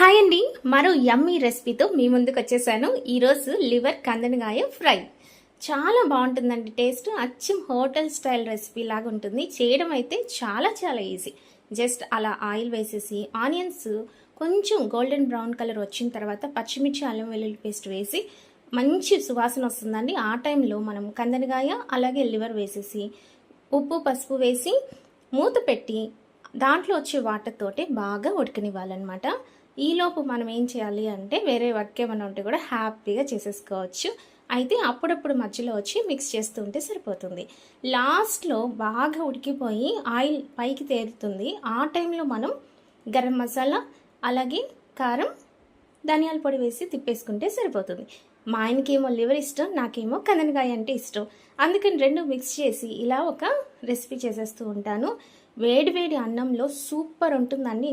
Hi అండి, మరో యమ్మీ రెసిపీతో మీ ముందుకు వచ్చేసాను. ఈరోజు లివర్ కందనకాయ ఫ్రై చాలా బాగుంటుందండి. టేస్ట్ అచ్చం హోటల్ స్టైల్ రెసిపీ లాగా ఉంటుంది. చేయడం అయితే చాలా చాలా ఈజీ. జస్ట్ అలా ఆయిల్ వేసేసి ఆనియన్స్ కొంచెం గోల్డెన్ బ్రౌన్ కలర్ వచ్చిన తర్వాత పచ్చిమిర్చి అల్లం వెల్లుల్లి పేస్ట్ వేసి మంచి సువాసన వస్తుందండి. ఆ టైంలో మనం కందనకాయ అలాగే లివర్ వేసేసి ఉప్పు పసుపు వేసి మూత పెట్టి దాంట్లో వచ్చే వాటర్ తోటి బాగా ఉడకనివ్వాలన్నమాట. ఈలోపు మనం ఏం చేయాలి అంటే వేరే వర్క్ ఏమైనా ఉంటే కూడా హ్యాపీగా చేసేసుకోవచ్చు. అయితే అప్పుడప్పుడు మధ్యలో వచ్చి మిక్స్ చేస్తూ ఉంటే సరిపోతుంది. లాస్ట్లో బాగా ఉడికిపోయి ఆయిల్ పైకి తేలుతుంది. ఆ టైంలో మనం గరం మసాలా అలాగే కారం ధనియాల పొడి వేసి తిప్పేసుకుంటే సరిపోతుంది. మా ఆయనకేమో లివర్ ఇష్టం, నాకేమో కందనకాయ అంటే ఇష్టం. అందుకని రెండు మిక్స్ చేసి ఇలా ఒక రెసిపీ చేసేస్తూ ఉంటాను. వేడి వేడి అన్నంలో సూపర్ ఉంటుందండి.